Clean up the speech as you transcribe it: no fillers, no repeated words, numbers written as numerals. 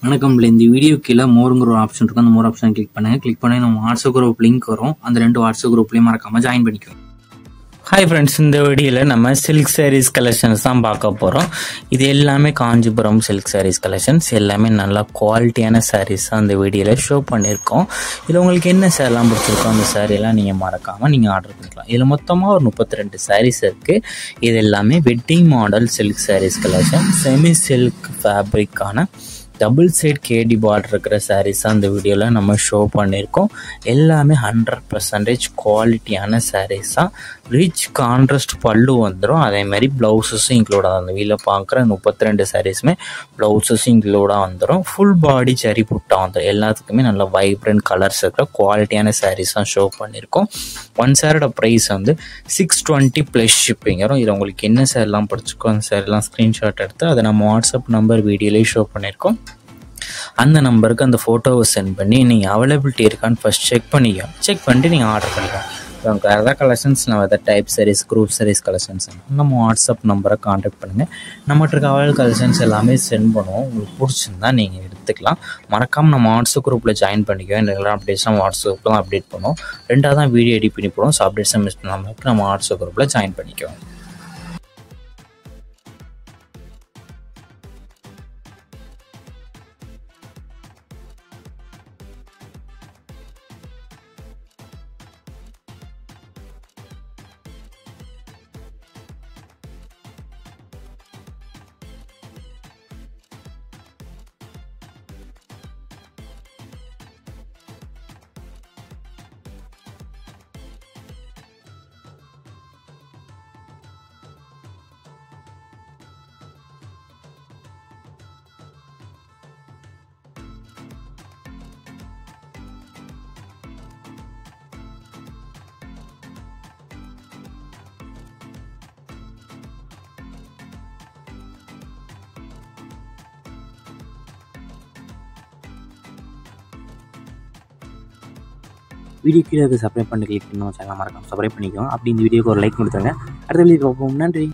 வணக்கம். இந்த வீடியோ கீழே மோருங்கிற ஒரு ஆப்ஷன் இருக்கும். அந்த மோர் ஆப்ஷன் கிளிக் பண்ணுங்க. கிளிக் பண்ணி நம்ம வாட்ஸ்அப் குரூப் லிங்க் வரும். அந்த 2 வாட்ஸ்அப் குரூப்லையும் மறக்காம ஜாயின் பண்ணிக்கோங்க. ஹாய் ஃப்ரெண்ட்ஸ், இந்த வீடியோவில் நம்ம சில்க் சாரீஸ் கலெக்ஷன்ஸ் தான் பார்க்க போகிறோம். இது எல்லாமே காஞ்சிபுரம் சில்க் சாரீஸ் கலெக்ஷன்ஸ். எல்லாமே நல்லா குவாலிட்டியான சாரீஸ் தான் இந்த வீடியோவில் ஷோ பண்ணியிருக்கோம். இதில் உங்களுக்கு என்ன சாரீலாம் பிடிச்சிருக்கோ அந்த சாரீலாம் நீங்கள் மறக்காமல் நீங்கள் ஆர்டர் பண்ணிக்கலாம். இதில் மொத்தமாக ஒரு 32 சாரீஸ் இருக்குது. இது எல்லாமே wedding model silk saris collection. Semi silk ஃபேப்ரிக்கான டபுள் சைட் கேடி பார்டர் இருக்கிற சாரீஸ் தான் இந்த வீடியோவில் நம்ம ஷோ பண்ணியிருக்கோம். எல்லாமே 100% குவாலிட்டியான சாரீஸ் தான். ரிச் கான்ட்ராஸ்ட் பல்லு வந்துடும். அதேமாதிரி ப்ளவுஸஸும் இன்க்ளூடாக அந்த வீட்டில் பார்க்குற 32 சாரீஸுமே ப்ளவுஸஸும் இன்க்ளூடாக வந்துடும். ஃபுல் பாடி ஜரி புட்டா வந்துடும். எல்லாத்துக்குமே நல்ல வைப்ரண்ட் கலர்ஸ் இருக்கிற குவாலிட்டியான சாரீஸ் தான் ஷோ பண்ணியிருக்கோம். ஒன் சாரோட ப்ரைஸ் வந்து 620 ப்ளஸ் ஷிப்பிங் வரும். இதில் உங்களுக்கு என்ன சாரெலாம் பிடிச்சிக்கோ அந்த சாரெலாம் ஸ்க்ரீன்ஷாட் எடுத்து அதை நம்ம வாட்ஸ்அப் நம்பர் வீடியோலேயே ஷோ பண்ணியிருக்கோம். அந்த நம்பருக்கு அந்த ஃபோட்டோவை சென்ட் பண்ணி நீங்கள் அவைலபிலிட்டி இருக்கான்னு ஃபஸ்ட் செக் பண்ணிட்டு நீங்கள் ஆர்டர் பண்ணிக்கலாம். உங்களுக்கு வேறு கலெக்ஷன்ஸ் நான் எதாவது type sarees group sarees collections நம்ம வாட்ஸ்அப் நம்பரை கான்டாக்ட் பண்ணுங்கள். நம்மகிட்ட இருக்க அவைலபிள் கலெக்ஷன்ஸ் எல்லாமே சென்ட் பண்ணுவோம். உங்களுக்கு பிடிச்சிருந்தா நீங்கள் எடுத்துக்கலாம். மறக்காமல் நம்ம வாட்ஸ்அப் குரூப்பில் ஜாயின் பண்ணிக்குவோம். எல்லாம் அப்டேட்ஸ் நம்ம வாட்ஸ்அப்பில் தான் அப்டேட் பண்ணுவோம். 2 தான் வீடியோ எடிட் பண்ணி போடுவோம். ஸோ அப்டேட்ஸை மிஸ் பண்ணாமல் நம்ம வாட்ஸ்அப் குரூப்பில் ஜாயின் பண்ணிக்குவோம். வீடியோ கீழே சப்ஸ்கிரைப் பண்ணி கிளிக் பண்ணி சேனல் மறக்காம சப்ஸ்கிரைப் பண்ணிக்கோங்க. அப்படி இந்த வீடியோக்கு ஒரு லைக் கொடுத்துருங்க. அடுத்த வீடியோ பார்ப்போம். நன்றி.